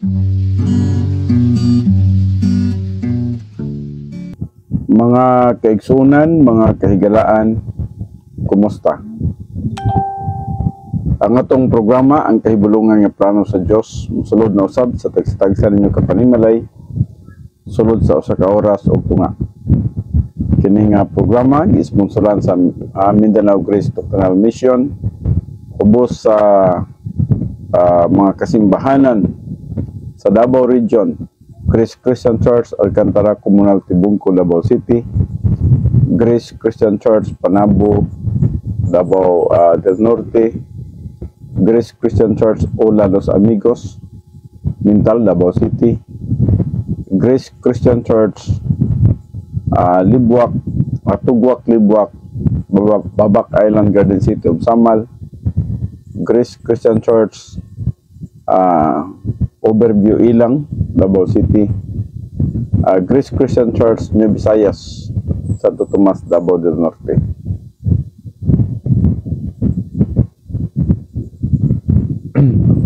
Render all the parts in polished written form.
Mga kaigsunan, mga kahigalaan, kumusta? Ang atong programa, ang kahibulungan nga plano sa Dios, musulod na usab sa tagsa ninyo kapanimalay, sulod sa usa ka oras og tunga. Kini nga programa gisponsoran sa Mindanao Grace Doctrinal Mission, ubos sa mga kasimbahanan sa Davao Region, Grace Christian Church Alcantara Comunal Tibungco, Davao City, Grace Christian Church Panabo, Davao del Norte, Grace Christian Church Ola Los Amigos, Mintal, Davao City, Grace Christian Church Libwak, Tugwak, Libwak, Babak Island, Garden City of Samal, Grace Christian Church Overview Ilang, Davao City, Grace Christian Church New Visayas, Santo Tomas, Davao del Norte.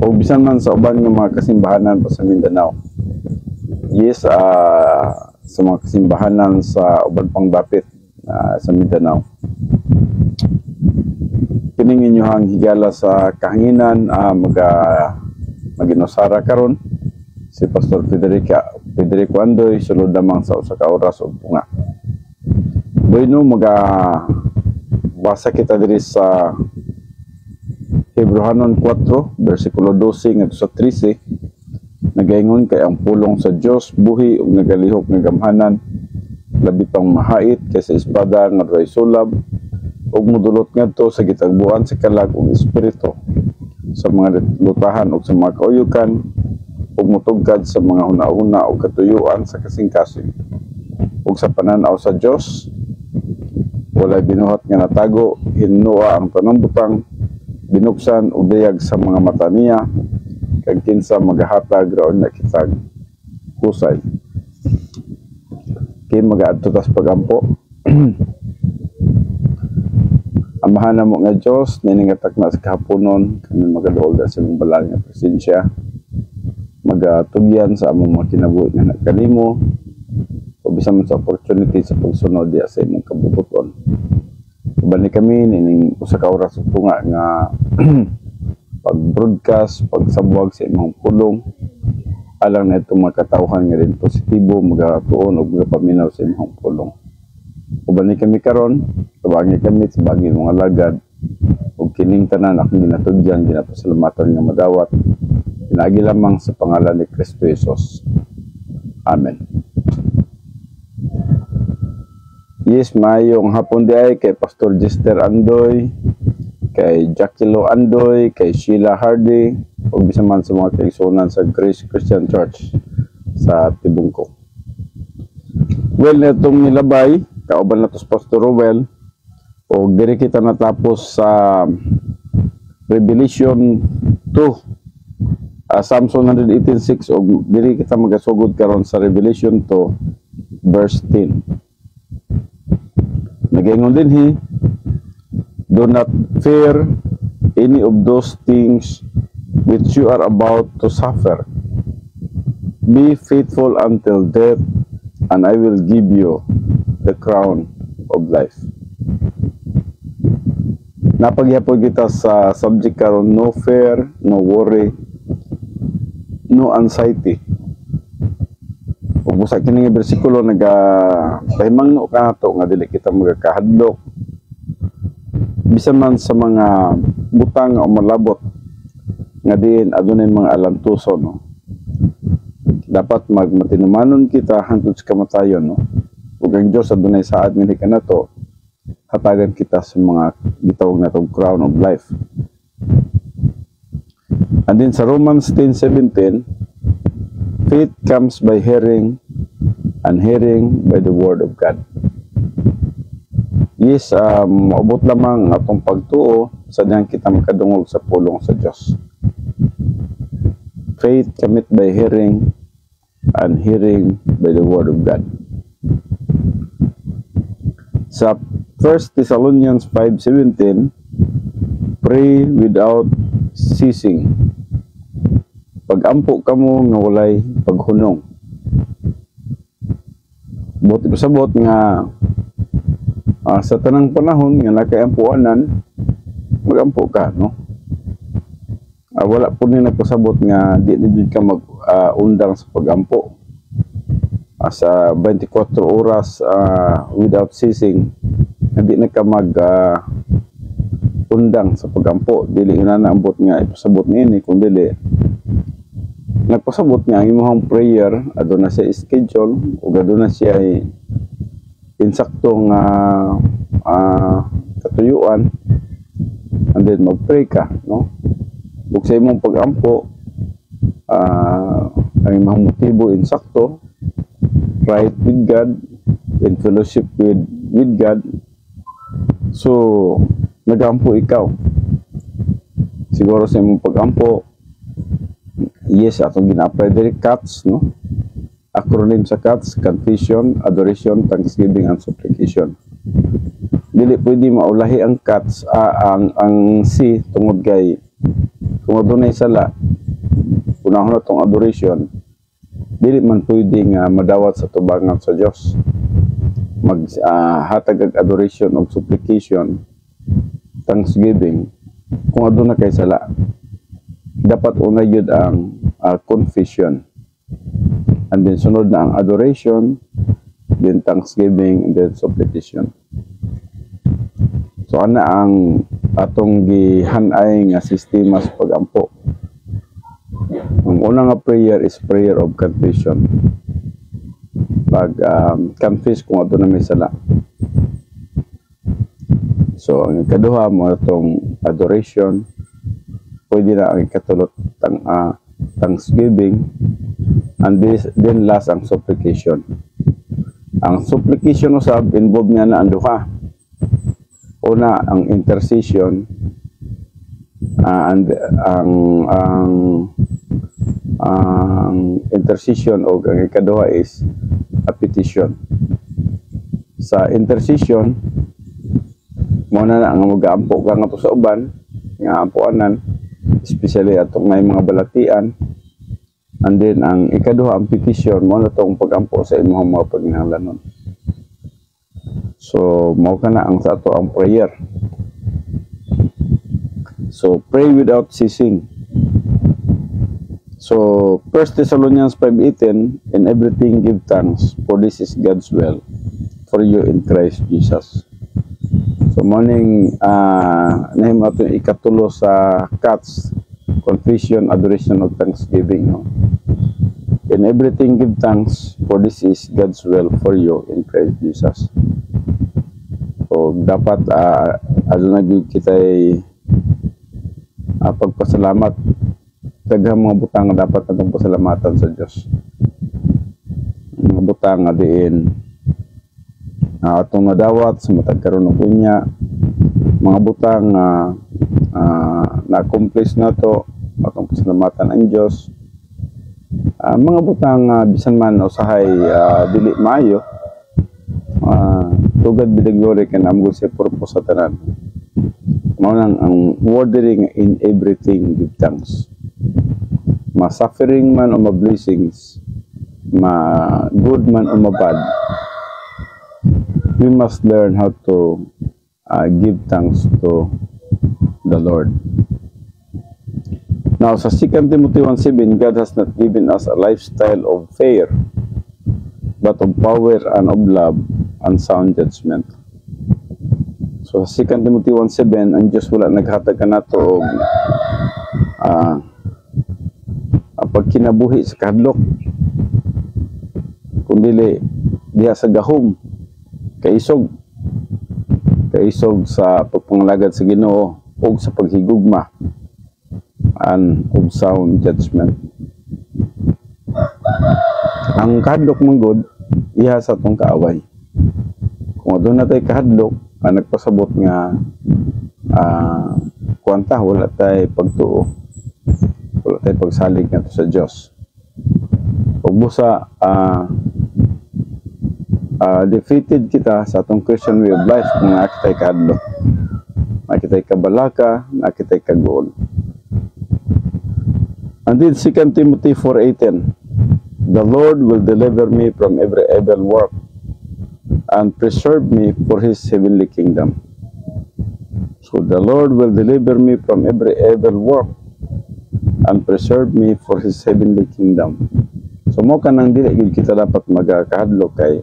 O bisan man sa uban ng mga kasimbahanan pa sa Mindanao. Yes, sa mga kasimbahanan sa uban pang dapit sa Mindanao. Kining inyohang higala sa kahanginan maginusara karon si Pastor Federico Andoy, sulod lamang sa usa ka oras og tunga. Bueno, basa kita diri sa Hebrehanon 4, versikulo 12 ngadto sa 13. Nagaingon kay ang pulong sa Dios buhi ug nagalihok nga gamhanan, labi pang mahait kaysa espada nga way sulab, ug modulot ngadto sa gitagbuan sa kalag ug espiritu, sa mga lutahan ug sa mga kauyukan, ug motugkad sa mga hunahuna ug katuyuan sa kasing-kasing. Ug sa pananaw sa Dios walay binuhat nga natago, hinnuwa ang tanang butang, binuksan ug dayag sa mga mata niya, kag kinsa magahatag raon na kitag kusay. Kay magaadto tas pagampo. Amahan na mo nga Diyos, naningatak na sa kahaponon, kami magaluhol na sa mong balang nga presensya, magatugyan sa among mga kinabuhi nga nagkalimo, o bisan man sa opportunity sa pagsunod diya sa imong kabubuton. Bali kami, nining usa ka oras ug tunga nga pag-broadcast, pagsabuag sa imong pulong, alang na itong mga katawhan nga rin positibo, magatuon o magapaminaw sa imong pulong. Uban ni kami karon, tabangi kami sa bagay mga lagad, ug kining tanan akong ginatugyan, ginapasalamatan nga madawat, pinagi lamang sa pangalan ni Kristo Jesus. Amen. Yes, mayong hapon di ay kay Pastor Jester Andoy, kay Jackilo Andoy, kay Sheila Hardy, ug bisan man sa mga kaigsunan sa Grace Christian Church sa Tibungco. Well, netong nilabay, kauban na to sa Pastor Rowell, o diri kita natapos sa Revelation 2, Psalms 118:6, o diri kita magasugod karon sa Revelation 2 verse 10. Nagaingon din do not fear any of those things which you are about to suffer. Be faithful until death, and I will give you the crown of life. Napagyapon kita sa subject karon, no fear, no worry, no anxiety. Ug sa kining bersikulo nagahimangno ka to nga dili kita magakahadlok bisan man sa mga butang o malabot nga diin adunay mga alantuson, no? Dapat magmatinumanon kita hangtod sa kamatayon, no? Ug ang Dios adunay saad nga kanato hatagan kita sa mga gitawag natong crown of life. And then sa Romans 10:17, faith comes by hearing, and hearing by the word of God. Yes, maabot lamang atong pagtuo sa diyang kita makadungog sa pulong sa Diyos. Faith cometh by hearing, and hearing by the word of God. Sa 1 Thessalonians 5:17, pray without ceasing. Pag-ampo ka mo nga walay paghunong. Buti pa sabot nga sa tanang panahon nga nakayampuanan, mag-ampo ka, no? Wala po ni nagpasabot nga di ka mag-undang sa pag-ampo. Sa 24 oras without ceasing, hindi na ka mag-undang sa pag-ampo. Dili na naambot nga ipasabot niini, kung dili nagpasabot nga ang imong prayer aduna siya schedule o aduna siya insaktong katuyuan, and then mag-pray ka, no? Ug sa imong pag-ampo ang imong motibo insakto, right with God, in fellowship with God. So nag-ampo ikaw siguro sa imong pag-ampo. Yes, atong gina-apply diri CATS, no? Acronym sa CATS: Confession, Adoration, Thanksgiving, and Supplication. Dili pwede maulahi ang CATS, ang C tungod kay kung adunay sala, unahon na tong adoration, dili man pwede nga madawat sa tubangan sa Dios. Hatag ang adoration o supplication, thanksgiving, kung aduna kay sala. Dapat una yun ang confession, and then sunod na ang adoration, then thanksgiving, and then supplication. So ana ang atong gihanay nga sistema sa pag-ampo. Ang una nga prayer is prayer of confession. Confess kung aduna may sala. So ang ikaduha mo itong adoration, pwede na ang ikatulot thanksgiving, and then last ang supplication. Ang supplication usab involve nga na ang duha. Una ang intercession, and ang intercession o ang ikaduha is a petition. Sa intercession mo na ang mag-aampo ka nga to sa uban nga ampuanan, especially atong may mga balatian, and then ang ikaduha ang petition mo na itong pag-ampo sa imong mga paginahanglanon. So mao ka na ang sa ato ang prayer. So pray without ceasing. So 1 Thessalonians 5:18, in everything give thanks, for this is God's will for you in Christ Jesus. So morning nahim ato ikatulo sa CATS: confession, adoration, of thanksgiving, no? In everything give thanks, for this is God's will for you in Christ Jesus. So dapat aduna gyud kitay pagpasalamat. Daghang mga butang nga dapat natong pasalamatan sa Dios. Mga butang nga diin atong nadawat sa matag karon og unya, mga butang na-accomplish na to, atong pasalamatan ang Dios. Mga butang bisan man usahay dili maayo, tugad be the glory kan amgo sa purpose sa tanan. Mao nang ang ordering in everything give thanks. Ma-suffering man o ma-blessings, ma-good man o ma-bad, we must learn how to give thanks to the Lord. Now, sa 2 Timothy 1:7, God has not given us a lifestyle of fear, but of power and of love and sound judgment. So, sa 2 Timothy 1:7, ang Diyos wala naghatag ka na to pagkinabuhi sa kahadlok, kundi diha sa gahom, kaisog sa pagpangalagad sa Ginoo o sa paghigugma, and of sound judgment. Ang kahadlok manggod iha sa atong kaaway. Kung aduna tay kahadlok nagpasabot nga kuwanta wala tay pagtuo, wala tay pagsalig nga sa Dios. Ug busa defeated kita sa atong Christian way of life kung nakitay kahadlok, nakitay kabalaka, nakitay kagool. And then 2 Timothy 4:18, the Lord will deliver me from every evil work and preserve me for His heavenly kingdom. So the Lord will deliver me from every evil work and preserve me for His heavenly kingdom. So mo ka nang dili gid kita dapat magakahadlok kay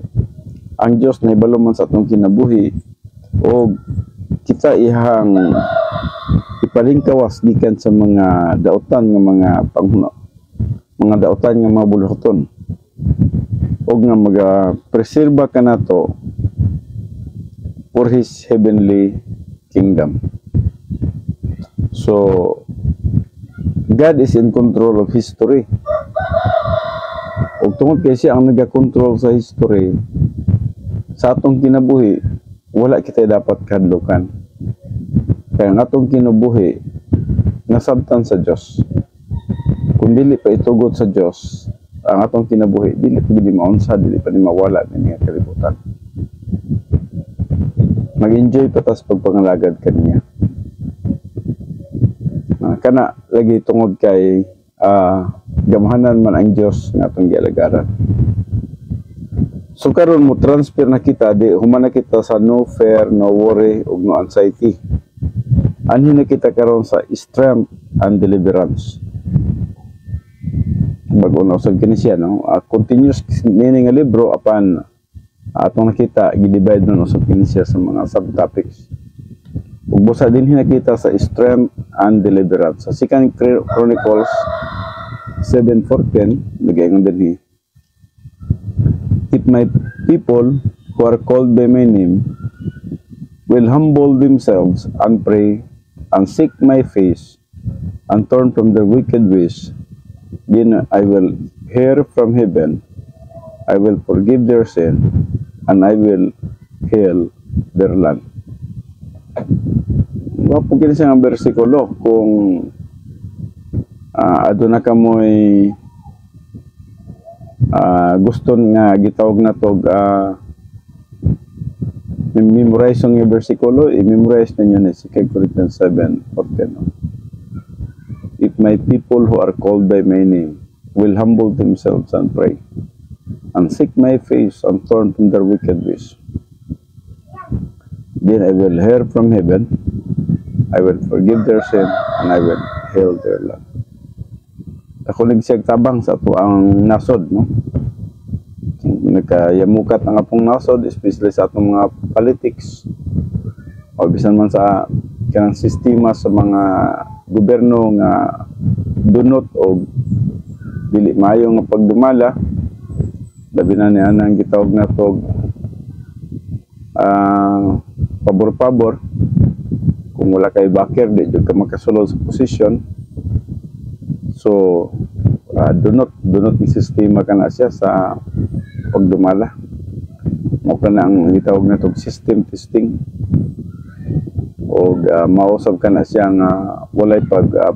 ang Dios na ibalo man sa atong kinabuhi o kita ihang ipalingkawas gikan sa mga daotan nga mga panghuno, mga daotan nga mga buluhaton, o nga maga-preserba ka nato for His heavenly kingdom. So God is in control of history. O tungod kay siya ang nagakontrol sa history, sa atong kinabuhi, wala kita dapat kadlukan. Kaya ang atong kinabuhi, nasabtan sa Diyos. Kung dili pa itugot sa Diyos, ang atong kinabuhi, dili pa di maunsa, dili pa di mawala ng mga kalibutan. Mag-enjoy pa tas pagpangalagad kaniya. Kana lagi tungod kay gamahanan man ang Diyos nga atong gialagaran. So karon mo transfer na kita, di human na kita sa no fear, no worry ug no anxiety. Anhin na kita karon sa strength and deliverance. Bago na usab kini siya, no? Continuous meaning nga libro apan atong nakita gi-divide na usab kini siya sa mga subtopics. Ug busa din nakita sa strength and deliverance. Sa 2 Chronicles 7:14 nagaingon din if my people who are called by my name will humble themselves and pray and seek my face and turn from their wicked ways, then I will hear from heaven, I will forgive their sin, and I will heal their land. Wapo kini siya nga bersikulo kung aduna ka mo'y gusto nga gitawag na to memorize yung bersikulo, i-memorize ninyo ni 2 Corinthians 7:14. No? If my people who are called by my name will humble themselves and pray and seek my face and turn from their wicked ways, then I will hear from heaven, I will forgive their sin, and I will heal their land. Ako nagsiyag tabang sa ito ang nasod, no? Nagkayamukat ang atong nasod, especially sa atong mga politics, o bisan man sa kanang sistema sa mga gobyerno nga dunot o dili maayo nga pagdumala, labi na niya ang gitawag na to pabor-pabor. Kung wala kay backer, di jud ka makasulod sa posisyon. So dunot ni sistema kana siya sa pagdumala. Mo kana ang gitawag na tog system testing. O mausab kana siya nga walay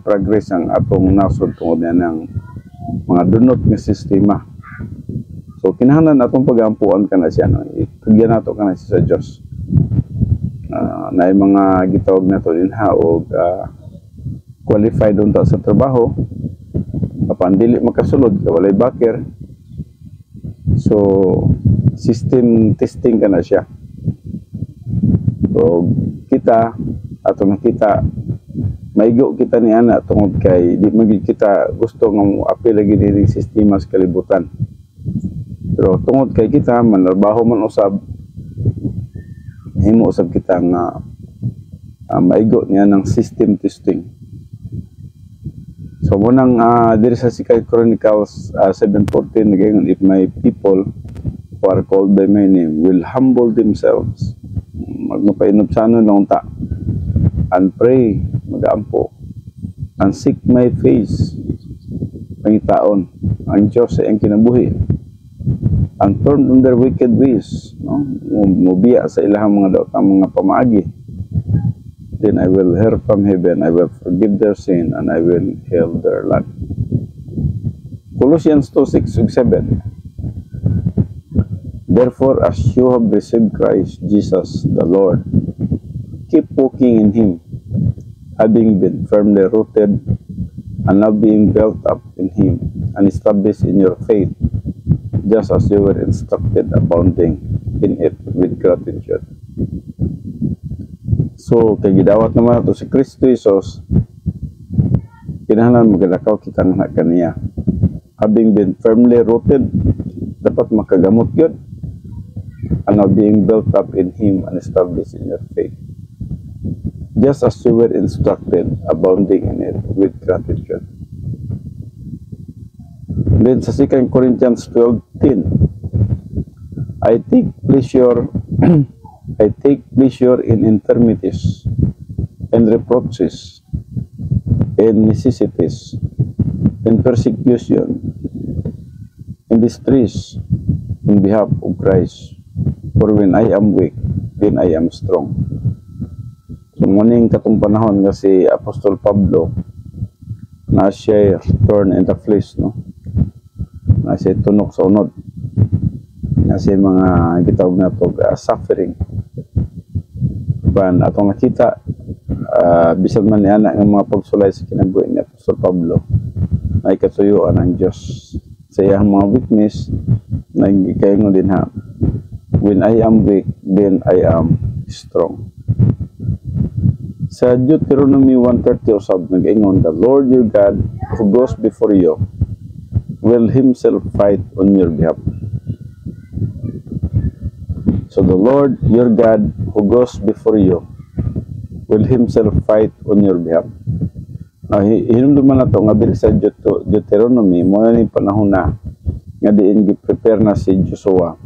progress ang atong nasod tungod na ng mga dunot nga sistema. So kinahanglan atong pagampuan kana siya, no? Itugyan nato kana siya sa Dios. Na mga gitawag na to dinha o qualified unta sa trabaho, apan dili makasulod walay backer. So system testing kana siya. So kita atong nakita maigo kita ni ana tungod kay di magid kita gusto nga apil lagi diri sistema sa kalibutan. Pero tungod kay kita manarbaho man usab, himo usab kita nga maigo niya ng system testing. So munang diri sa 2 Chronicles 7:14 nagaingon, if my people who are called by my name will humble themselves, magmapainup-sanon lang ta, and pray, mag-aampo, and seek my face, pangitaon ang Diyos sa iyang kinabuhi, and turn from their wicked ways, no? Mubiya sa ilahang mga pamaagi, then I will hear from heaven, I will forgive their sin, and I will heal their land. Colossians 2:6-7. Therefore, as you have received Christ Jesus the Lord, keep walking in Him, having been firmly rooted and now being built up in Him and established in your faith, just as you were instructed, abounding in it with gratitude. So, kay gidawat naman ito si Kristo Jesus, kinahanglan magalakaw kita nga kaniya. Having been firmly rooted, dapat makagamot yun. And now being built up in Him and established in your faith, just as you were instructed, abounding in it with gratitude. And then sa 2 Corinthians 12:10, I take pleasure in infirmities and reproaches and necessities and persecution and distress in behalf of Christ. For when I am weak, then I am strong. So muning katong panahon nga si Apostol Pablo na siya thorn in the flesh, no? Na siya tunok sa unod. Na siya mga gitawag na to suffering. Ban atong nakita bisan man niya ang mga pagsulay sa kinabuhi ni Apostol Pablo ay katuyuan ng Diyos sa iyang mga weakness. Nagkaingon din ha, when I am weak, then I am strong. Sa Deuteronomy 1:30 usab nag-ingon, the Lord your God who goes before you will Himself fight on your behalf. So the Lord your God who goes before you will Himself fight on your behalf. Now, hinumduman na ito nga bilis sa Deuteronomy, mo yung panahon na nga diin gi-prepare na si Joshua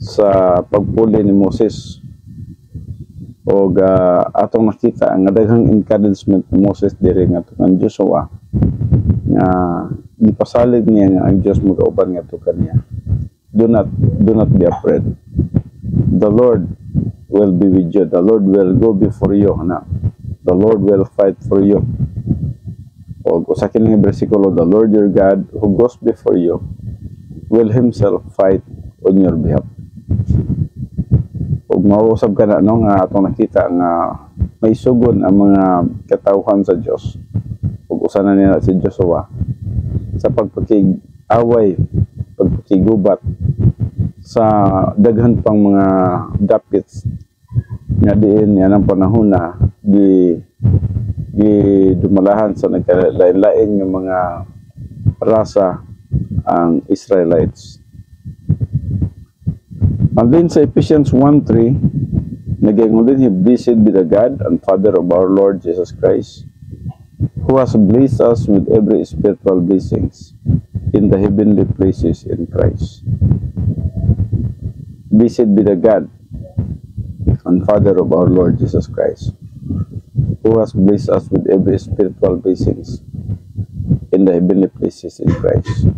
sa pagpuli ni Moses. O atong nakita ang daghang encouragement ni Moses diri nga tukan Joshua nga gipasalig niya nga ang Dios magauban nga tukan niya. Do not be afraid. The Lord will be with you. The Lord will go before you. Na. The Lord will fight for you. O sa kining bersikulo, the Lord your God who goes before you will Himself fight on your behalf. Ug mausab ka na no nga atong nakita nga may sugon ang mga katawhan sa Dios. Ug usa na nila si Joshua sa pagpakig-away, pagpakigubat sa daghan pang mga dapits nga diin yan ang panahon na dumalahan sa nagkalain-lain ng mga rasa ang Israelites. And then sa Ephesians 1:3, nag-ingon din, blessed be the God and Father of our Lord Jesus Christ, who has blessed us with every spiritual blessings in the heavenly places in Christ. Blessed be the God and Father of our Lord Jesus Christ, who has blessed us with every spiritual blessings in the heavenly places in Christ.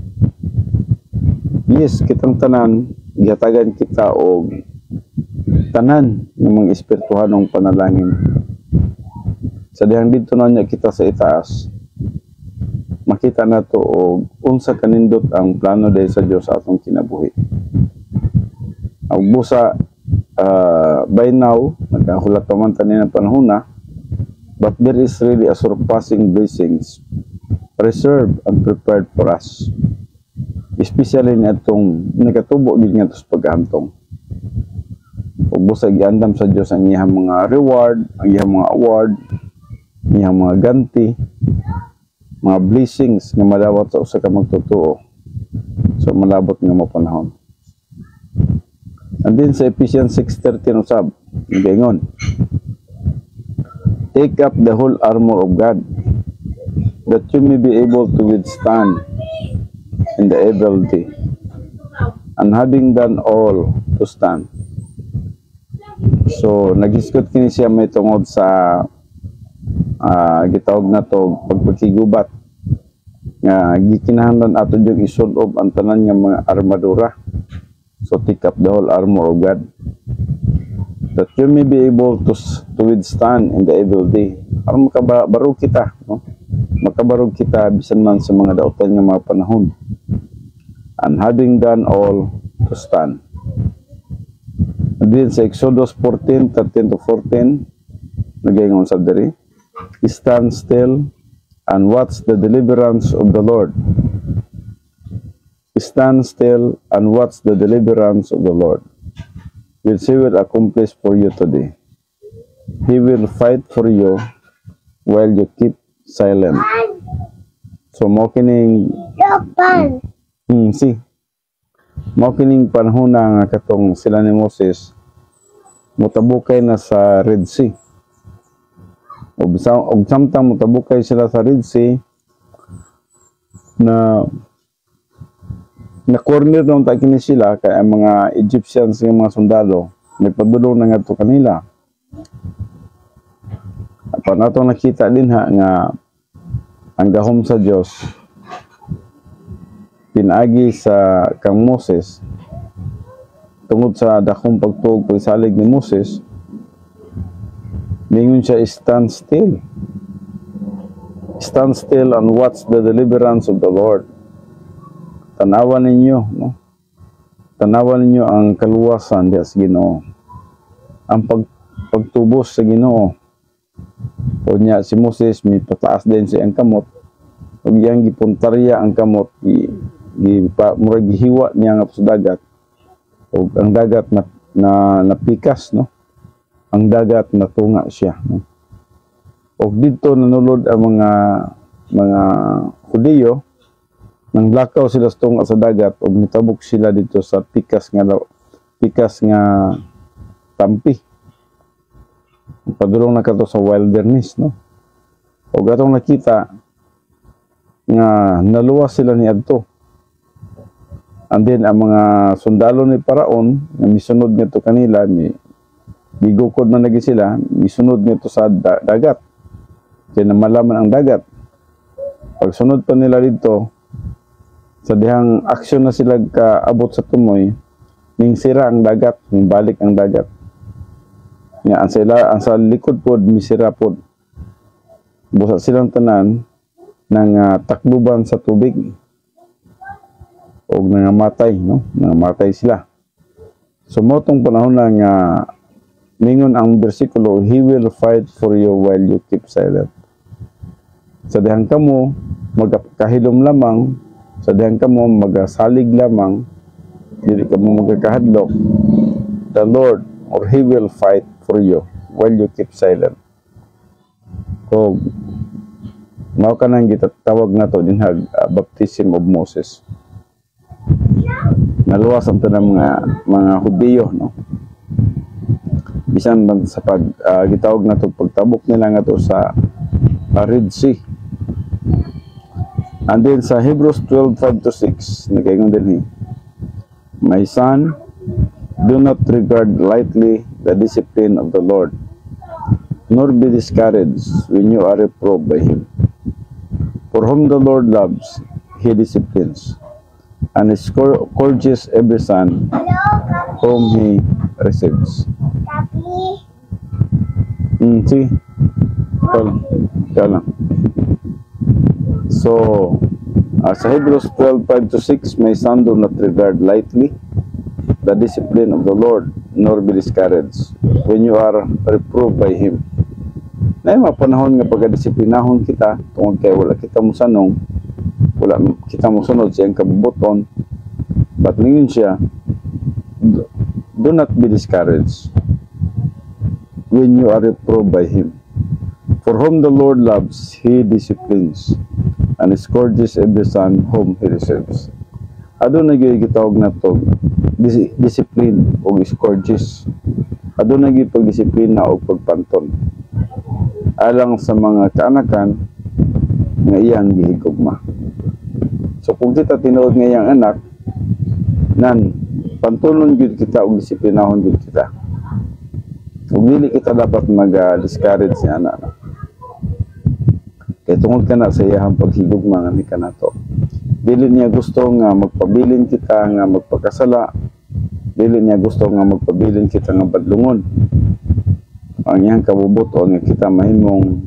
Yes, kitang tanan, gihatagan kita og tanan ng mga espirituhanong panalangin. Sa dihang dito na niya kita sa itaas, makita na to og unsa kanindot ang plano dahil sa Dios sa atong kinabuhi. Ang busa, by now, nagkahulat naman tanin ng panahon na, but there is really a surpassing blessings reserved and prepared for us. Especially na itong nagatubo din nga ito sa paghantong. Ug busa giandam sa Dios ang iyang mga reward, ang iyang mga award, ang iyang mga ganti, mga blessings nga madawat sa usa ka magtotoo. So malabot nga mapanahon. And then sa Ephesians 6:13 usab, nagaingon, take up the whole armor of God, that you may be able to withstand in the evil day, and having done all, to stand. So, nag-iskot kini siya may tungod sa gitawag na to pagpakigubat nga gikinahanglan ato yung isulob ang tanan nga mga armadura. So, take up the whole armor of God, that you may be able to withstand in the evil day. Para makabarog kita, no? Makabarog kita bisan man sa mga daotan nga mga panahon. And having done all, to stand. And then sa Exodus 14:13-14, nagaingon sa diri, stand still and watch the deliverance of the Lord. Stand still and watch the deliverance of the Lord, which He will accomplish for you today. He will fight for you while you keep silent. So, mo kining mo kining panahon na nga katong sila ni Moses mutabukay na sa Red Sea. Og samtang mutabukay sila sa Red Sea na corner nung takini sila kay ang mga Egyptians ng mga sundalo may padulong na nga to kanila. Apan atong nakita din nga ang gahom sa Dios pinagi sa kang Moses tungod sa dakong pagtuog pagsalig ni Moses, ningon siya stand still and watch the deliverance of the Lord. Tanawan ninyo, no? Tanawan ninyo ang kaluwasan diya sa Ginoo. Ang pagtubos sa Ginoo. O niya si Moses may pataas din siyang kamot. Ug iyang gipuntarya ang kamot, murag gihiwa niya nga sa dagat. Ug ang dagat na napikas, no? Ang dagat natunga siya, no? Ug dito nanulod ang mga Hudiyo. Nang lakaw sila sa dagat ug nitabok sila dito sa pikas nga tampi. Padulong na kato sa wilderness, no? Ug atong nakita nga naluwas sila ni adto. And then ang mga sundalo ni Paraon nga misunod nito kanila, gigukod man lagi sila, misunod nito sa dagat. Kaya namalaman ang dagat. Pagsunod pa nila dito, sa dihang aksyon na sila kaabot sa tumoy, ning sira ang dagat, ning balik ang dagat. Nga ang sa likod pod misira pod. Busa silang tanan ng takbuban sa tubig. Og nangamatay, no? Nangamatay sila. So motong panahon na nga ningon ang bersikulo, He will fight for you while you keep silent. Sa dihang kamo magkahilom lamang, sa dihang kamo magasalig lamang, dili kamo magkahadlok, the Lord or He will fight for you while you keep silent. O mao kanang gitatawag nato din baptism of Moses. Naluwas ang tanang mga Hudiyo, no? Bisan sa gitawag nato pagtabok nila nga to sa Red Sea. And then sa Hebrews 12:5-6, nagaingon din my son, do not regard lightly the discipline of the Lord, nor be discouraged when you are reproved by Him. For whom the Lord loves, He disciplines, and He scourges every son whom He receives. See? Kala. So, sa Hebrews 12:5-6, my son, do not regard lightly the discipline of the Lord, nor be discouraged when you are reproved by Him. Na yung mga panahon nga pagkadisiplinahon kita, tungkol kaya wala kita musanong, wala kita musunod siyang kabubuton, but ngayon siya, do not be discouraged when you are reproved by Him. For whom the Lord loves, He disciplines, and scourges every son whom He receives. Adun na gitawag na to discipline o scourges. Adun na pagdisiplina o pagpanton alang sa mga kaanakan nga iyang gihigugma. So kung kita tinuod nga iyang anak, nan pantunon gyud kita og disiplinahon gyud kita. Ug dili kita dapat mag-discourage sa anak. Kaya tungod ka na sa iyang paghigugma nga ni kanato. Dili niya gusto nga magpabilin kita nga magpakasala. Dili niya gusto nga magpabilin kita nga badlungon. Ang iyang kabubuton nga kita mahimong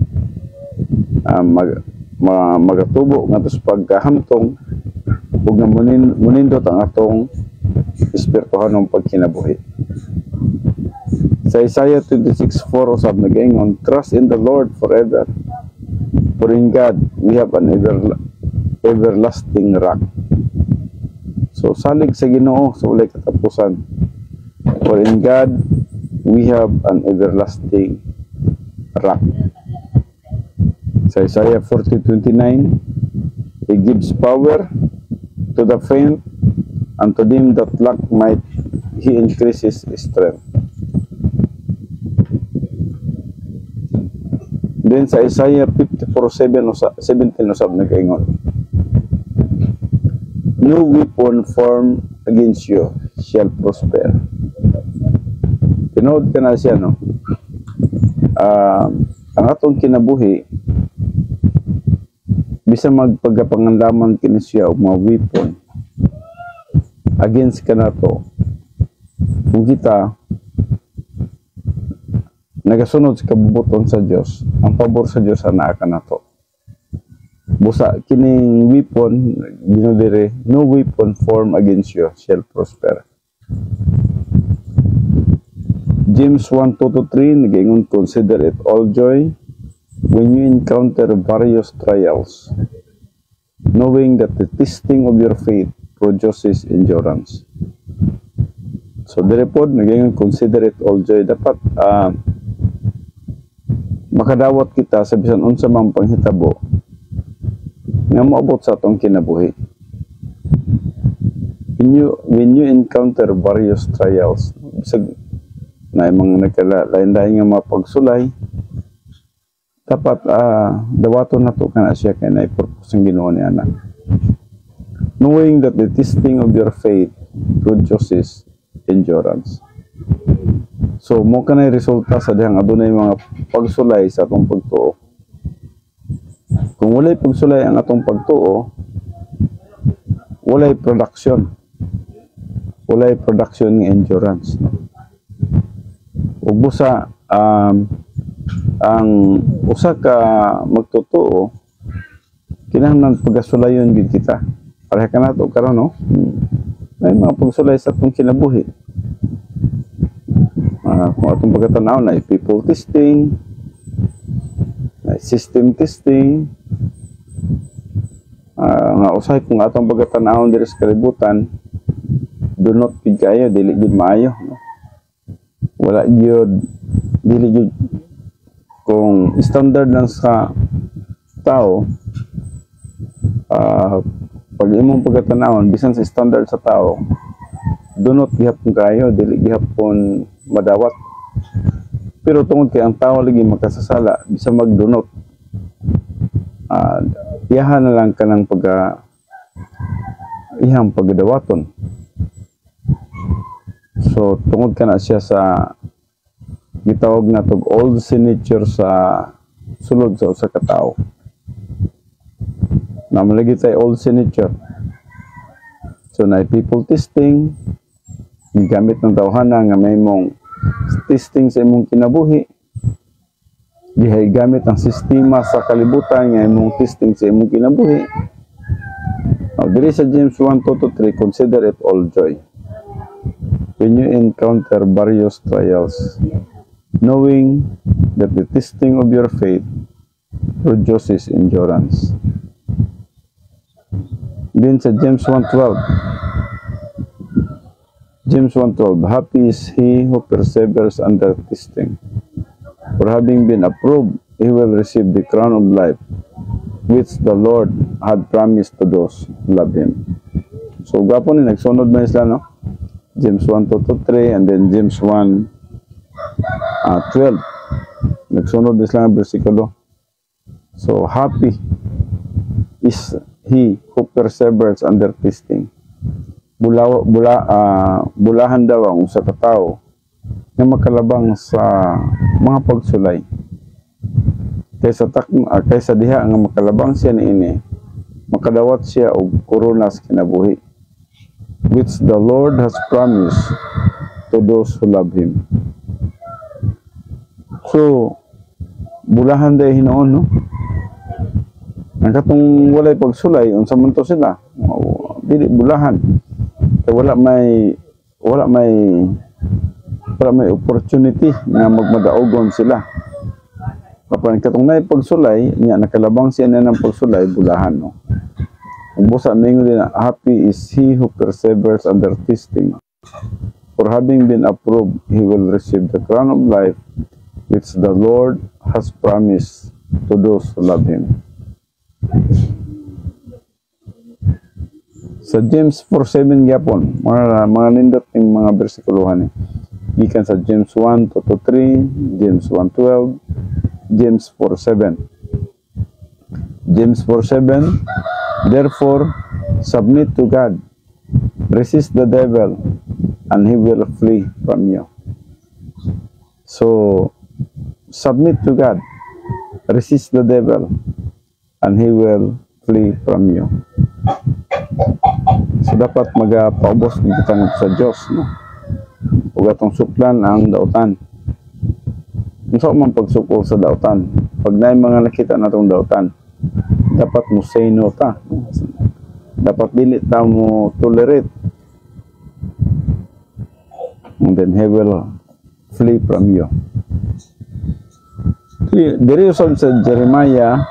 magatubo nga sa pagkahamtong ug nga munindot ang atong espirituhanong pagkinabuhi. Sa Isaiah 26:4 usab nagaingon, trust in the Lord forever, for in God we have an everlasting rock. So salig sa Ginoo sa walay katapusan. For in God we have an everlasting rock. Sa Isaiah 40:29, He gives power to the faint, and to them that lack might He increases strength. Then sa Isaiah 54:17 usab nagaingon, no weapon formed against you shall prosper. Tinood ka na siya, no? Ang atong kinabuhi, bisa magpagapanganlaman kini siya og mga weapon against ka na to. Kung kita nagasunod sa kabubuton sa Dios, ang pabor sa Dios ana ka na to. Busa kining weapon ginudire, no weapon formed against you shall prosper. James 1:2-3 nagaingon, consider it all joy when you encounter various trials, knowing that the testing of your faith produces endurance. So therefore nagaingon, consider it all joy. Dapat makadawat kita sa bisan unsa mang panghitabo nga moabot sa atong kinabuhi. When you encounter various trials, bisag na mga nagkalain-lain nga mga pagsulay, dapat dawaton nato kana siya kay na purpose ang Ginoo ni ana. Knowing that the testing of your faith produces endurance. So mo kanay resulta sa dihang adunay mga pagsulay sa atong pagtuo. Kung walay pagsulay ang atong pagtuo, walay production. Walay production ng endurance. Ug busa ang usa ka magtutuo kinahanglan pagasulayon gid kita. Pareha ka nato karon, no? May mga pagsulay sa atong kinabuhi. Kung atong pagkatanaw na people testing, na system testing, nga usahay kung atong pagkatanaw diri sa kalibutan, do not pig kayo, dili gid maayo, no? Wala gyud, dili gyud kung standard lang sa tao, pag imong pagkatanawon bisan sa standard sa tao, do not gihapon kayo, dili gihapon madawat. Pero tungod kay ang tao lagi makasasala, bisa magdunot, iyahan na lang ka ng ihang pagdawaton. So tungod ka na siya sa gitawag na tog old signature sa sulod sa usa ka tawo. Namalagi tayo old signature. So na people testing, gamit ng tawhana nga may mong testing sa imong kinabuhi. Dihay gamit ang sistema sa kalibutan nga imong testing sa imong kinabuhi. Now, diri sa James 1:2-3, consider it all joy when you encounter various trials, knowing that the testing of your faith produces endurance. Then sa James 1:12, happy is he who perseveres under testing, for having been approved, he will receive the crown of life, which the Lord had promised to those who love him. So gapon ni nagsunod na isla, no? James 1:2-3 and then James 1:12. Nagsunod isla nga bersikulo. So happy is he who perseveres under testing. Bulahan daw ang usa ka tawo nga makalabang sa mga pagsulay. Kaysa diha nga makalabang siya niini, makadawat siya og korona sa kinabuhi, which the Lord has promised to those who love him. So bulahan day hinoon, no? Ang katong walay pagsulay, unsa man to sila? Dili bulahan. Kaya wala may opportunity na magmadaogon sila. Kapan katong nay pagsulay, nya nakalabang siya na ng pagsulay, bulahan, no? Ang busa mingon din na, happy is he who perseveres under testing. For having been approved, he will receive the crown of life which the Lord has promised to those who love him. Sa James 4:7 gyapon, mga nindot ng mga bersikuluhan gikan sa James 1:2-3, James 1:12, James 4:7. James 4:7, therefore submit to God, resist the devil, and he will flee from you. So, submit to God, resist the devil, and he will flee from you. So, dapat magapaubos ng kita sa Diyos, no? Huwag atong suplan ang dautan. Unsa man pagsukol sa dautan? Pag na mga nakita natong dautan, dapat mo say no ta. Dapat dili ta mo tolerate. And then he will flee from you. Diri usab sa Jeremiah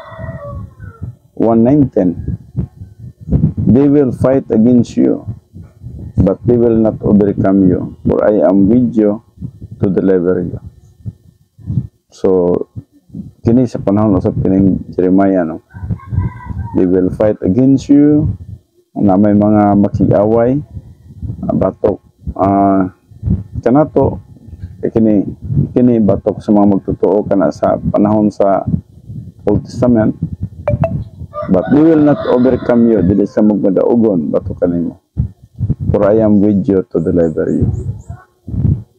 1:19, they will fight against you, but they will not overcome you, for I am with you to deliver you. So, kini sa panahon usab kining Jeremiah, no? They will fight against you, na may mga makig-away, batok, kanato, kini batok sa mga magtotoo kana sa panahon sa Old Testament, but they will not overcome you, dili sa magmadaugon batok kanimo, for I am with you to deliver you.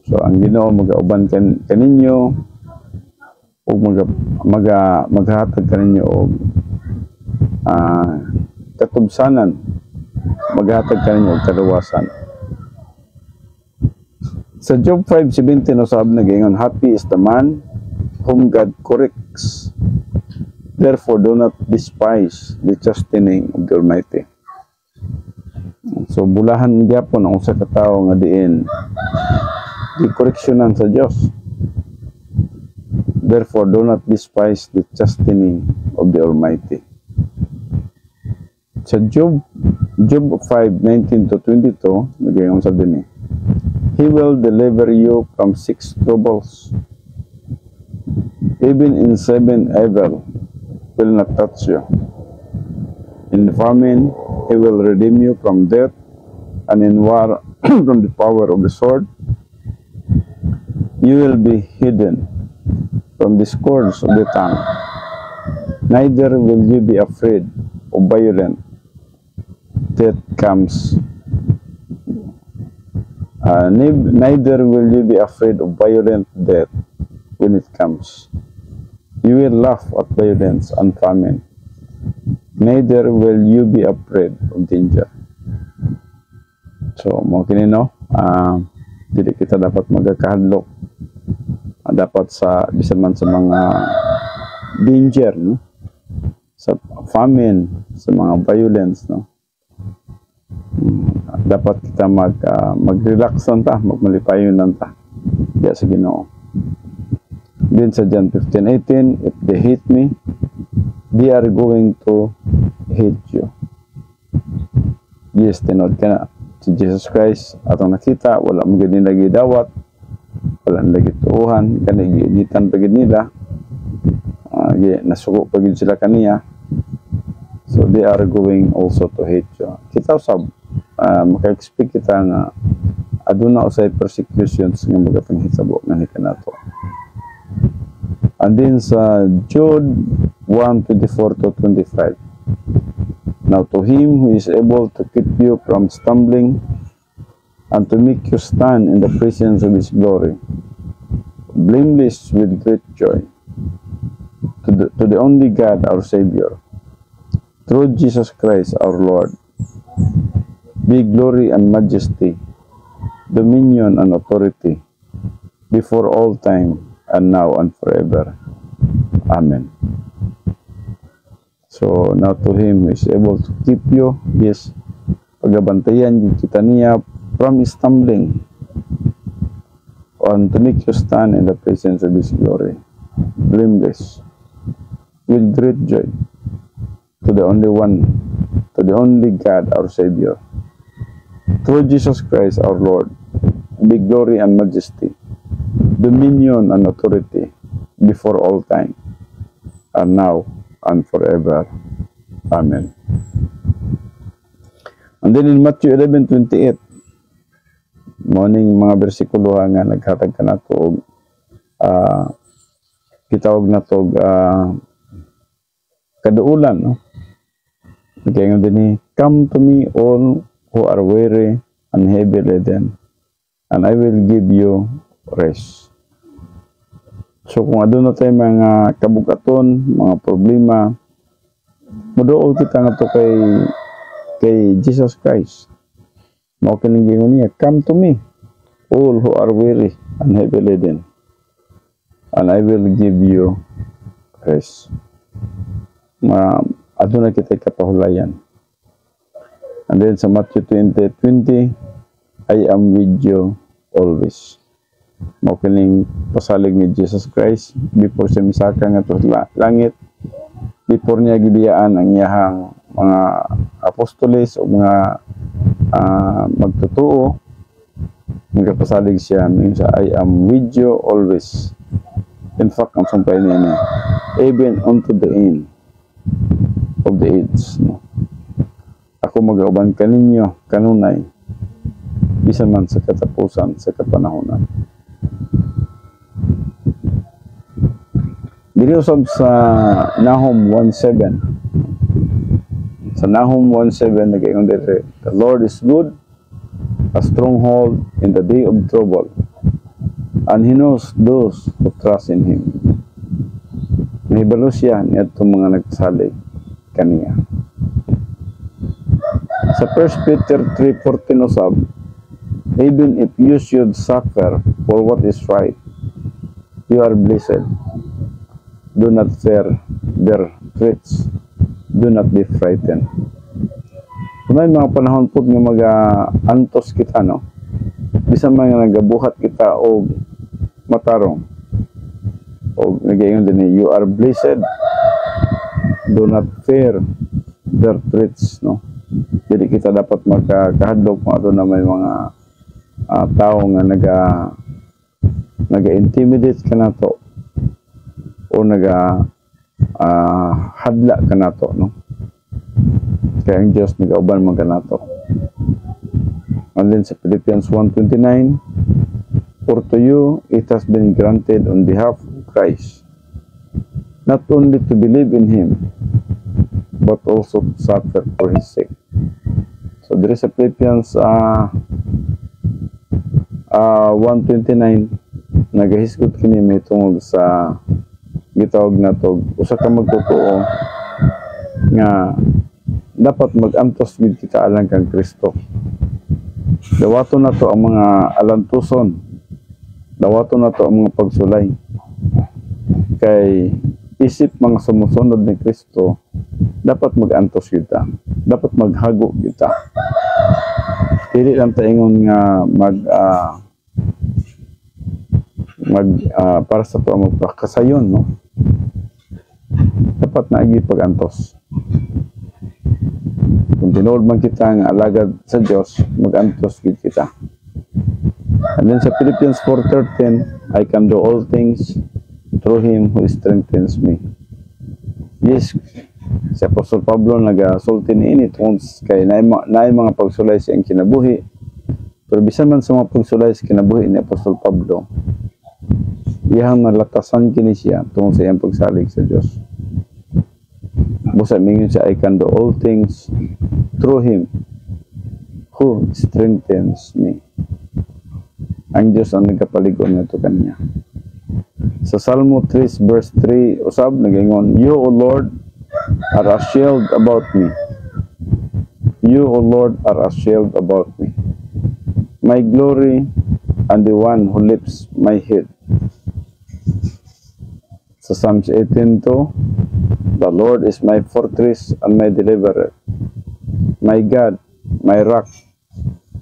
So ang Ginoo magauban kaninyo ug maghatag kaninyo og katubsanan, maghatag kaninyo og kaluwasan. Sa Job 5:17 usab nagaingon, happy is the man whom God corrects. Therefore do not despise the chastening of the Almighty. So bulahan gyapon ang usa ka tawo nga diin di-correctionan sa Dios. Therefore do not despise the chastening of the Almighty. Sa Job 5:19-22 nagaingon sabi ni, he will deliver you from 6 troubles. Even in 7 evil will not touch you. In famine, he will redeem you from death, and in war from the power of the sword. You will be hidden from the scourge of the tongue. Neither will you be afraid of violent death comes. Neither will you be afraid of violent death when it comes. You will laugh at violence and famine. Neither will you be afraid of danger. So, mo kini no, dili kita dapat magakahadlok. Dapat sa bisan man sa mga danger, no? Sa famine, sa mga violence, no? Dapat kita mag-relax ta, magmalipayon lang ta. Diya sa Ginoo. Then sa John 15:18, if they hate me, they are going to hate you. Yes, tinod ka na. Si Jesus Christ, atong nakita, wala mo ganyan lagi dawat, wala lagi tuuhan, kanigitan pagid nila, nasuko pagid sila kaniya. So they are going also to hate you. Kita usab, maka-expect kita nga aduna usay persecutions nga magapanghitabo nga nikanato. And then sa Jude 1:24-25, now to him who is able to keep you from stumbling and to make you stand in the presence of his glory, blameless with great joy, to the only God our Savior, through Jesus Christ our Lord, be glory and majesty, dominion and authority, before all time, and now and forever. Amen. So, now to him who is able to keep you, yes, pagabantayan kita niya from stumbling, and to make you stand in the presence of his glory, blameless with great joy to the only one, to the only God, our Savior. Through Jesus Christ, our Lord, be glory and majesty, dominion and authority before all time, and now and forever. Amen. And then in Matthew 11:28, morning mga bersikulo nga naghatag ka na to, kitawag na to kaduulan, no? Kaya nga din, come to me all who are weary and heavy laden, and I will give you rest. So kung adun na tayo mga kabugaton, mga problema, muduol kita nga to kay Jesus Christ. Mao kining gingon niya, come to me all who are weary and heavy laden, and I will give you rest. Adun na kita kapahulayan. And then sa Matthew 20:20, I am with you always. Mao kining pasalig ni Jesus Christ before siya misaka nga to langit, before niya gibiyaan ang iyahang mga apostoles o mga magtutuo, nagpasalig siya sa I am with you always. In fact, ang sampay niya, even unto the end of the age, no? Ako mag-auban kaninyo kanunay, bisan man sa katapusan sa kapanahonan. Dili usab sa Nahum 1:7. Sa Nahum 1:7 nagaingon diri, the Lord is good, a stronghold in the day of trouble, and He knows those who trust in Him. Nahibalo siya niadtong mga nagsalig kaniya. Sa 1 Peter 3:14 usab, even if you should suffer for what is right, you are blessed. Do not fear their threats. Do not be frightened. Kung may mga panahon po nga mag-antos kita, no? Bisan mga nagabuhat kita o matarong. O nagayon din, you are blessed. Do not fear their threats, no? Jadi kita dapat magkahadlok kung ato na may mga tao nga naga-intimidate ka na to o hadla ka na to, no? Kaya ang Diyos nag-auban mga na to. And then sa Philippians 1:29, for to you it has been granted on behalf of Christ, not only to believe in Him, but also to suffer for His sake. So there is a Philippians 1:29, nagahisgot kini may tungod sa gitawag na to, usa ka magtotoo nga dapat mag-antos gid kita alang kang Kristo. Dawato na to ang mga alantuson, dawato na to ang mga pagsulay, kay isip mga sumusunod ni Kristo, dapat mag-antos kita, dapat maghago kita. Dili lang taingon nga para sa to magpakasayon, no? Dapat na igi pag-antos. Kung tinuod man kita nga alagad sa Dios, mag-antos gid kita. And then sa Philippians 4:13, I can do all things through Him who strengthens me. Yes, si Apostol Pablo nagasulti niini tungod kay naay mga pagsulay siyang kinabuhi. Pero bisan man sa mga pagsulay sa kinabuhi ni Apostol Pablo, iyang nalatasan kini siya tungod sa iyang pagsalig sa Dios. Busa mingon siya, I can do all things through Him who strengthens me. Ang Diyos ang nagkapaligon nito kaniya. Sa Salmo 3 verse 3 usab nagingon, you O Lord are a shield about me. You O Lord are a shield about me, my glory and the one who lifts my head. Sa Psalms 18:2, the Lord is my fortress and my deliverer, my God, my rock,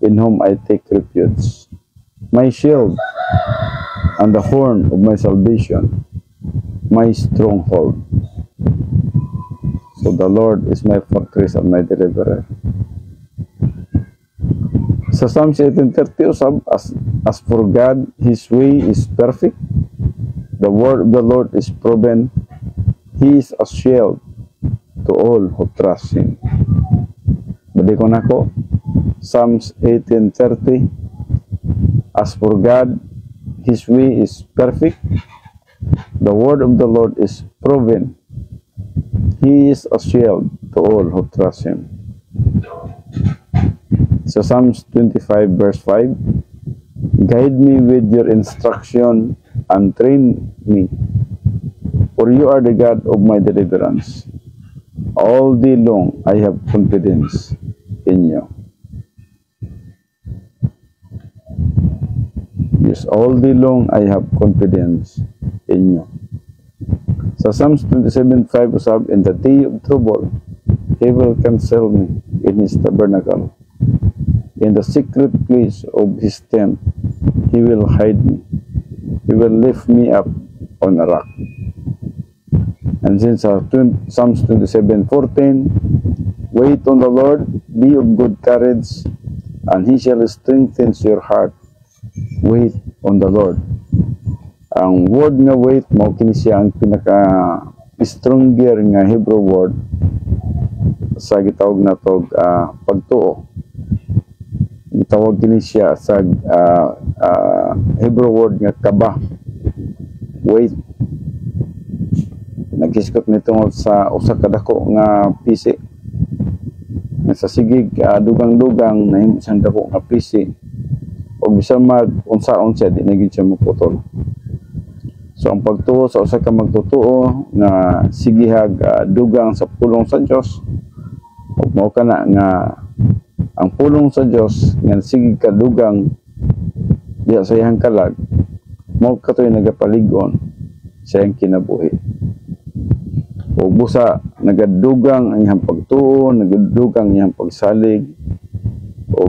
in whom I take refuge, my shield and the horn of my salvation, my stronghold. So the Lord is my fortress and my deliverer. Sa Psalms 18:30 usab, as for God, His way is perfect. The word of the Lord is proven. He is a shield to all who trust Him. Balik ko na ko, Psalms 18:30. As for God, His way is perfect. The word of the Lord is proven. He is a shield to all who trust Him. So Psalms 25 verse 5, guide me with your instruction and train me, for you are the God of my deliverance. All day long I have confidence in you. Yes, all day long I have confidence in you. Sa Psalms 27:5 usab, in the day of trouble, He will counsel me in His tabernacle. In the secret place of His tent, He will hide me. He will lift me up on a rock. And since Psalms 27:14, wait on the Lord, be of good courage, and He shall strengthen your heart. Wait on the Lord. Ang word nga wait, mao kini siya ang pinaka stronger nga Hebrew word sa gitawag na tog pagtuo. Gitawag kini siya sa Hebrew word nga kaba. Wait. Nagiskot nito sa usa ka dako nga pisi. Sa sigig dugang-dugang nahimo siyang dako nga pisi. O bisan mag unsaon siya, di na gyud siya maputol. So ang pagtuo sa usa ka magtutuo nga sigihag dugang sa pulong sa Dios, ug mao kana nga ang pulong sa Dios nga sigig ka dugang diha sa iyang kalag, mao katoy nagapalig-on sa iyang kinabuhi. O busa nagadugang ang iyang pagtuo, nagadugang ang iyang pagsalig, o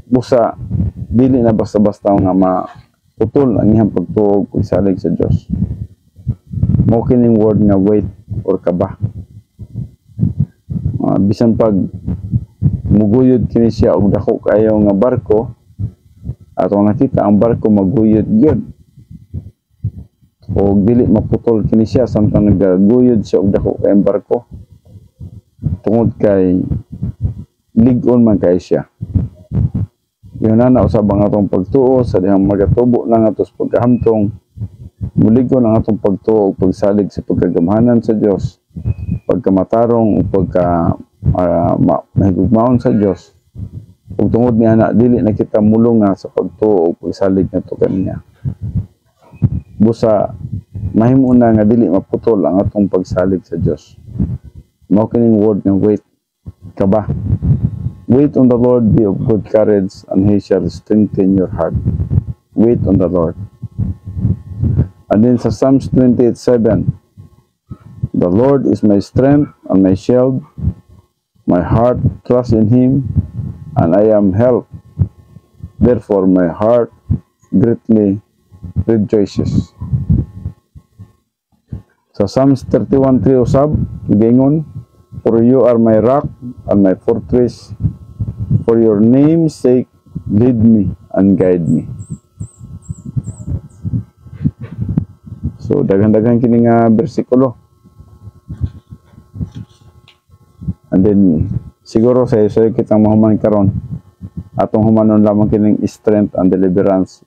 busa dili na basta-basta nga putol ang iyang pagtuog ug salig sa Dios. Mao kining word nga wait or kaba. Bisan pag muguyod kini siya og dako kayo nga barko, ato nakita ang barko maguyod gyud. O dili maputol kini siya samtang nagaguyod siya og dako kay barko. Tungod kay lig-on man kay siya. Yun na usab ang atong pagtuo sa dihang magatubo lang atos pagkahamtong, muligon ang atong pagtuo ug pagsalig sa pagkagamhanan sa Dios, pagkamatarong ug mahigugmaon sa Dios. Ug tungod niya na dili na kita mulong nga sa pagtuo ug pagsalig nato kaniya. Busa mahimo na nga dili maputol ang atong pagsalig sa Dios. Mao kining word nga wait, kaba. Wait on the Lord, be of good courage, and He shall strengthen your heart. Wait on the Lord. And then sa Psalms 28:7, the Lord is my strength and my shield. My heart trusts in Him, and I am helped. Therefore my heart greatly rejoices. Sa Psalms 31:3 usab, gingon, for you are my rock and my fortress. For your name's sake, lead me and guide me. So, daghan-daghan kini nga bersikulo. And then, siguro sa kitang mahuman karon, atong humanon lamang kining strength and deliverance.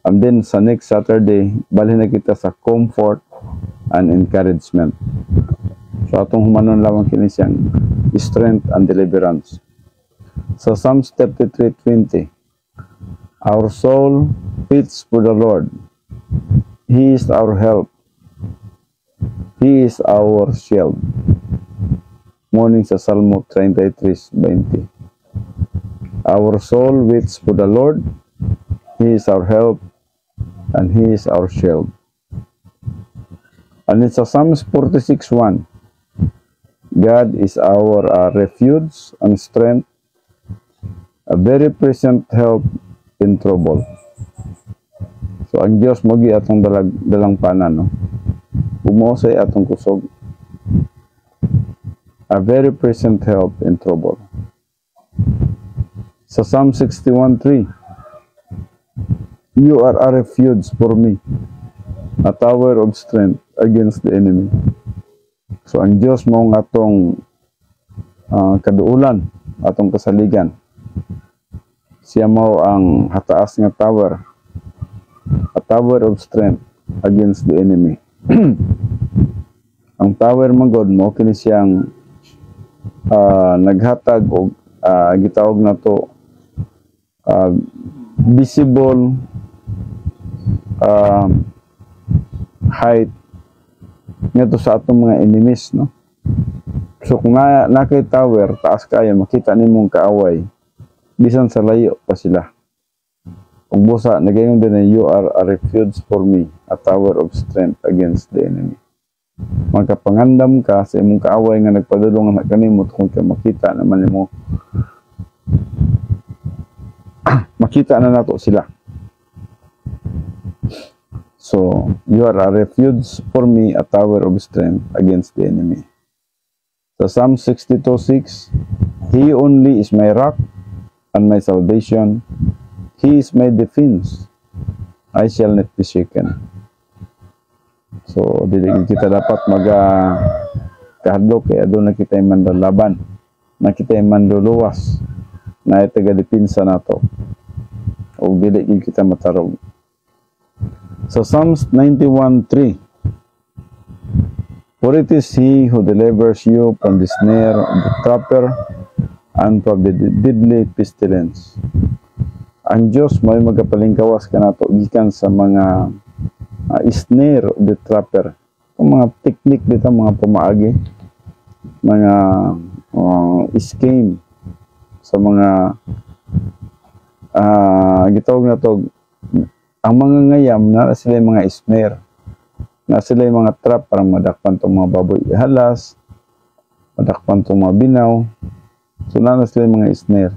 And then, sa next Saturday, balhin na kita sa comfort and encouragement. So, atong humanon lamang kini siyang strength and deliverance. Sa Psalms 33:20, our soul waits for the Lord. He is our help. He is our shield. Morning sa Salmo 33:20. Our soul waits for the Lord. He is our help and He is our shield. And it's sa Psalms 46:1. God is our refuge and strength, a very present help in trouble. So ang Dios mogi atong dalang panan, no. Umosay atong kusog. a very present help in trouble. Sa Psalm 61:3, you are a refuge for me, a tower of strength against the enemy. So ang Diyos mo nga atong kaduulan, atong kasaligan. Siya mo ang hataas nga tower, a tower of strength against the enemy. Ang tower magod mo kini siyang naghatag og gitawag na to visible height ngadto sa atong mga enemies, no? So kung na kay tower taas kayo, makita nimong kaaway bisan sa layo pa sila. Kung busa nagayon din na you are a refuge for me, a tower of strength against the enemy. Magkapangandam ka sa imong kaaway nga nagpadulong na kanimot kung ka makita naman nimo makita na nato sila. So, you are a refuge for me, a tower of strength against the enemy. So, Psalm 62:6, He only is my rock and my salvation. He is my defense. I shall not be shaken. So, dili kita dapat kahadlok kaya doon na kita yung mandalaban, na kita yung manduluwas, na itaga-dipinsa nato. O dili kita matarog. So Psalms 91:3, for it is He who delivers you from the snare of the trapper and from the deadly pestilence. Ang Diyos may magapalingkawas ka nato gikan sa mga snare of the trapper. Ang mga technique dito, mga pumaagi, mga scheme sa mga gitawag na to. Ang mga ngayam na sila yung mga snare, na sila yung mga trap para madakpan itong mga baboy halas, madakpan itong mga binaw. So na sila yung mga snare.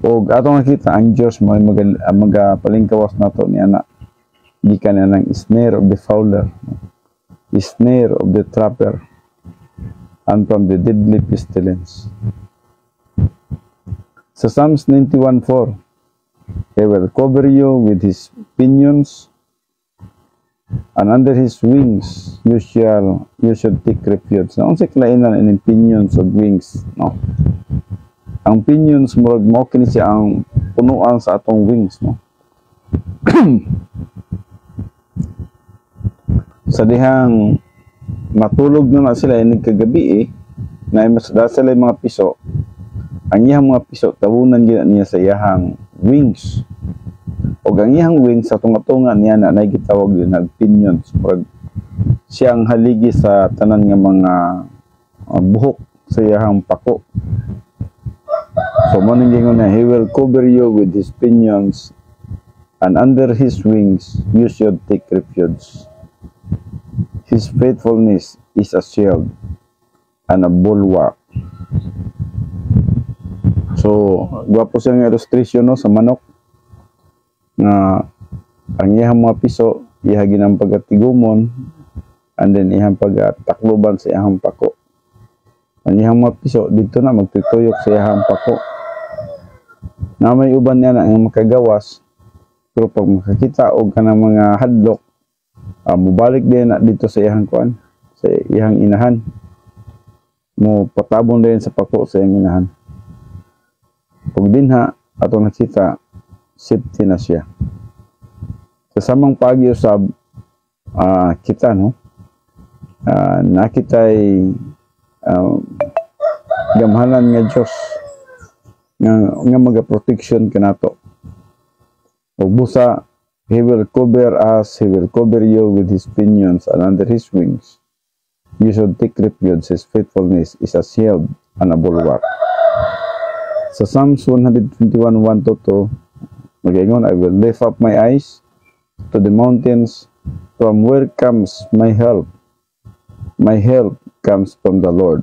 O atong nakita ang Diyos may magapalingkawas na to niya na gikan na ng snare of the fowler, snare of the trapper, and from the deadly pestilence. Sa Psalms 91:4, He will cover you with His pinions, and under His wings you should take refuge. So, ang siklainan in pinions of wings, no? Ang pinions murag mo kini siya ang punuan sa atong wings, no? Sa dihang matulog na sila inig kagabi na masada sila yung mga piso. Ang iyang mga piso tawunan gina niya sa iyang wings. O ang iyang wings sa tunga-tunga niya na gitawag din na pinions. Murag siyang haligi sa tanan nga mga buhok sa iyang pako. So, maningingon na, He will cover you with His pinions, and under His wings you should take refuge. His faithfulness is a shield and a bulwark. So, gwapo siyang illustration, no, sa manok, na ang iyang mga piso, ihagin ang pagatigumon, and then iyang pagtakloban sa iyang pako. Ang iyang mga piso, dito na magtutuyok sa iyang pako. Na may uban niya na ang makagawas, pero pag makakita o ka ng mga hadlok, mubalik din na dito sa iyang kuan, sa iyang inahan. Mo patabon din sa pako sa iyang inahan. Pag dinha, atong nakita, safety na siya. Sa samang pag-iusab, kita, no? Nakita'y gamhanan nga Diyos nga magaproteksyon ka nato. O busa, He will cover us, He will cover you with His pinions, and under His wings you should take refuge. His faithfulness is a shield and a bulwark. Sa Psalms 121:1-2, magaingon, I will lift up my eyes to the mountains, from where comes my help? My help comes from the Lord,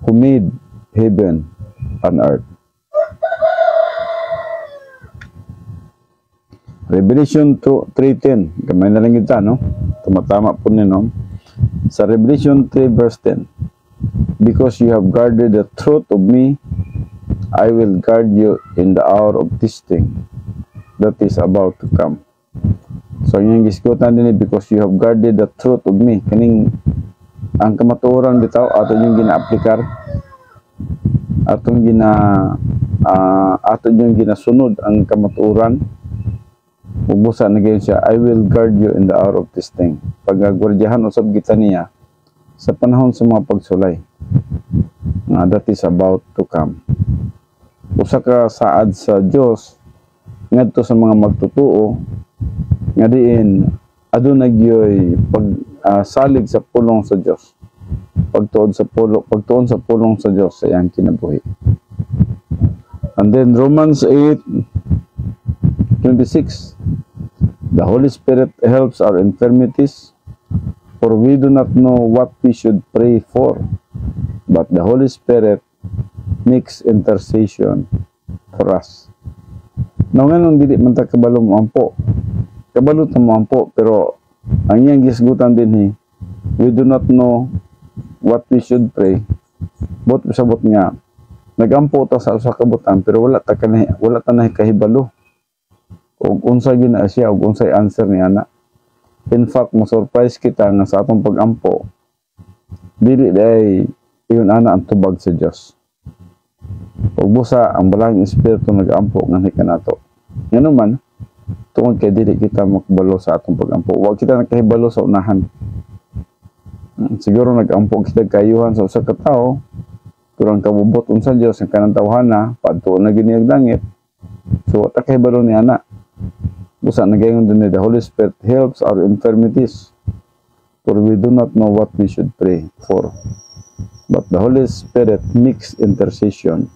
who made heaven and earth. Revelation 3:10, gamay na lang kita, no? Tumatama po niyo, no? Sa Revelation 3 verse 10, because you have guarded the truth of me, I will guard you in the hour of testing that is about to come. So yung gisgutan din because you have guarded the truth of me, kaning ang kamatuoran bitaw ato yung gina-aplikar, atong ginasunod ang kamatuoran. Ubusa na gayon siya, I will guard you in the hour of testing. Pag-gwardiyahan usab kita niya sa panahon sa mga pagsulay. That is about to come. Usa ka saad sa Dios ngadto sa mga magtutuo nga diin aduna gyoy salig sa pulong sa Dios. Pagtuon sa pulong sa Dios sa iyang kinabuhi. And then Romans 8:26, the Holy Spirit helps our infirmities, for we do not know what we should pray for, but the Holy Spirit makes intercession for us. Now ngayon dili man ta kabalo mo ampo. Kabalo ta mo ampo, pero ang iyang gisgutan din we do not know what we should pray. Bot sabot nga nagampo ta sa usa ka butan pero wala ta na kahibalo. Og unsa gina siya og unsay answer ni ana. In fact, mo surprise kita nga sa atong pag-ampo dili day iyon ana ang tubag sa Dios. Og busa ang balang espiritu nag-ampo nganhi kanato. Ngano man tungod kay dili kita makabalo sa atong pag-ampo. Wa kita nakahibalo sa unahan. Siguro nag-ampo kita kayuhan sa usa ka tawo, pero ang kabubot unsa Dios ang kanang tawhana padtuon na gini langit. So ta kahibalo ni ana. Busa nagayon din the Holy Spirit helps our infirmities, for we do not know what we should pray for, but the Holy Spirit makes intercession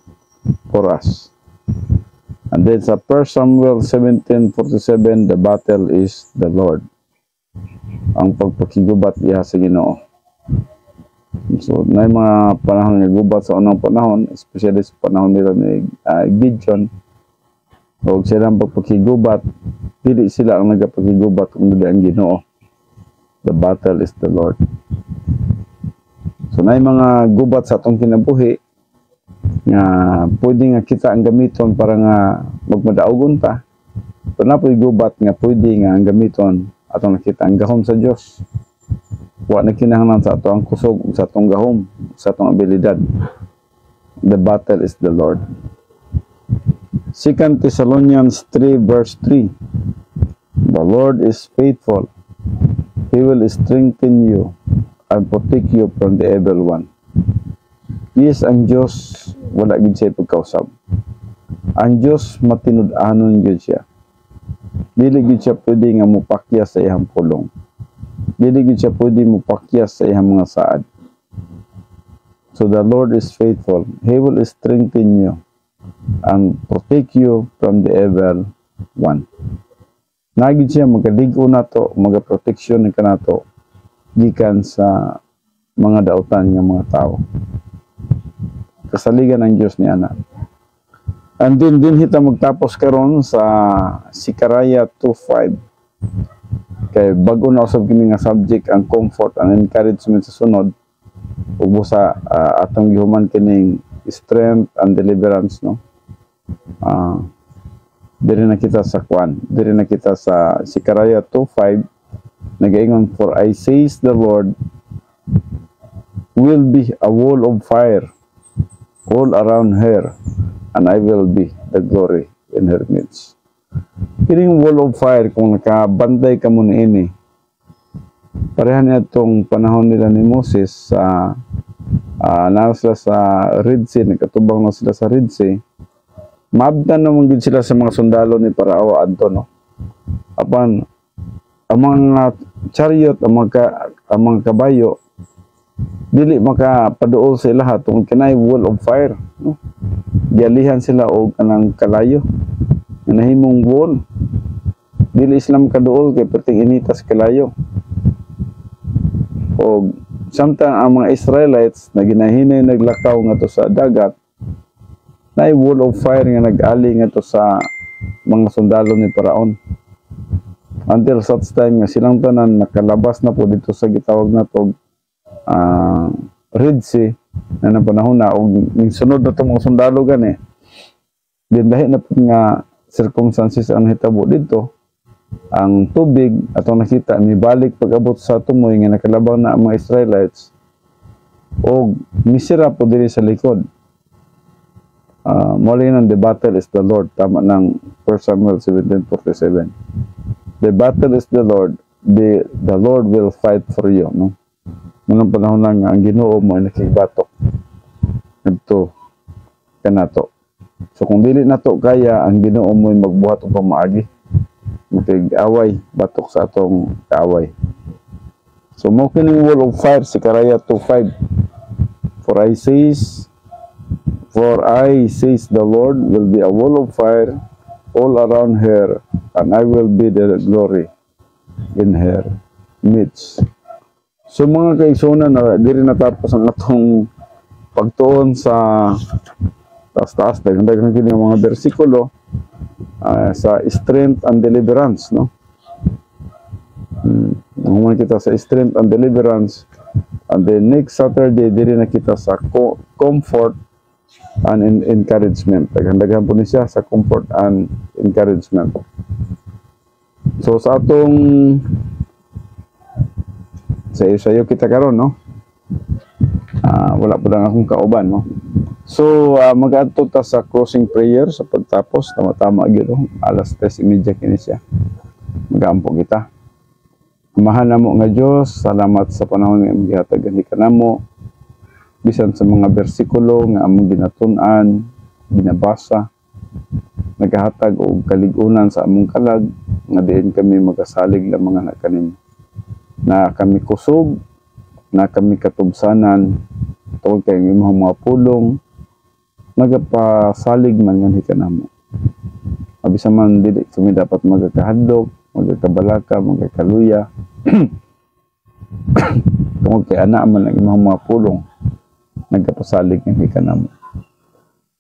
for us. And then sa 1 Samuel 17:47, the battle is the Lord. Ang pagpakigubat iya sa Ginoo. So na mga panahon nga gubat sa unang panahon, especially sa panahon nila ni Gideon, o silang pagpakigubat, dili sila ang nagapakigubat kung dili ang Ginoo. The battle is the Lord. So na mga gubat sa atong kinabuhi nga pwede nga kita ang gamiton para nga magmadaugon ta. Pero na pwede gubat nga pwede nga ang gamiton atong nakita ang gahom sa Dios. Wa na kinahanglan sa atong kusog, sa atong gahom, sa atong abilidad. The battle is the Lord. 2 Thessalonians 3 verse 3, the Lord is faithful. He will strengthen you and protect you from the evil one. Yes, ang Diyos wala gid siya pagkausab. Ang Diyos matinud-anon gid siya. Dili gid siya pwede nga mopakyas sa iyang pulong. Dili gid siya pwede mopakyas sa iyang mga saad. So the Lord is faithful. He will strengthen you and protect you from the evil one. Nagid siya magaligo nato, magaproteksyon ka nato gikan sa mga dautan nga mga tao. Kasaligan ng Dios ni ana. And din hita magtapos karon sa Sikaraya 2:5. Kay bago na usab kini nga subject ang comfort and encouragement sa sunod. Ug sa atong gihuman kining strength and deliverance, no? Diri na kita sa diri na kita sa Sikaraya 2:5, nagaingon, for I says the Lord will be a wall of fire all around her, and I will be the glory in her midst. Kining wall of fire, kung nakabantay ka mo ini, parehan niya itong panahon nila ni Moses sa na sila sa Red Sea, nagkatubang na sila sa Red Sea. Maabdan naman din sila sa mga sundalo ni Parao adto, no? Apan ang mga chariot, ang mga kabayo, dili makapaduol sa lahat tungod kanay wall of fire, no? Gialihan sila og kanang kalayo nga nahimong wall. Dili sila makaduol kay perting initas kalayo. Og samtang ang mga Israelites na ginahinay naglakaw nga to sa dagat, na wall of fire nga nag-ali nga to sa mga sundalo ni Paraon. Until such time nga silang tanan nakalabas na po dito sa gitawag na to Red Sea na panahon na og ning sunod na itong mga sundalo gani din dahil na po nga circumstances ang hitabo dito, ang tubig atong nakita mibalik pag-abot sa tumoy nga nakalabang na ang mga Israelites o misira po diri sa likod. Muli ng the battle is the Lord, tama ng 1 Samuel 17:47. The battle is the Lord, the Lord will fight for you, no? Nung panahon lang ang Ginoo mo ay nakibatok ito kanato. So kung dili nato kaya ang Ginoo mo ay magbuhat og pamaagi, makig-away batok sa atong kaaway. So mo kining wall of fire si Karaya 2:5. For I says the Lord will be a wall of fire all around her, and I will be the glory in her midst. So mga kaigsoon na diri natapos ang atong pagtuon sa taas-taas daghang kini mga bersikulo sa strength and deliverance, no? Ngayon kita sa strength and deliverance, and then next Saturday diri na kita sa comfort and encouragement. Daghang po ni siya sa comfort and encouragement. So sa atong sayo kita karon, no? Wala po lang akong kauban, no? So mag-adto ta sa closing prayer sa pagtapos, tama-tama gyud, alas 3:30 kini siya. Magampo kita. Amahan namo nga Dios, salamat sa panahon nga gihatag ni kanamo. Bisan sa mga bersikulo nga among ginatun-an, binabasa, nagahatag og kaligunan sa among kalag nga diin kami magasalig lang mga anak kanimo. Na kami kusog, na kami katubsanan, tungod kay imong mga pulong, nagapasalig man yan hikanamo. Abisa man dili kami dapat magakahadlok, magakabalaka, magakaluya. Tungod kay ana man ang imong mga pulong, nagapasalig yan hikanamo.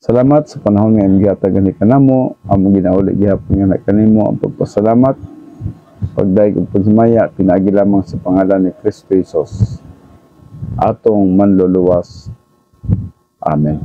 Salamat sa panahon nga gihatag ni kanamo, among ginauli gihapon nga kanimo ang pagpasalamat. Pagdaig ug paghimaya pinaagi lamang sa pangalan ni Kristo Jesus, atong manluluwas. Amen.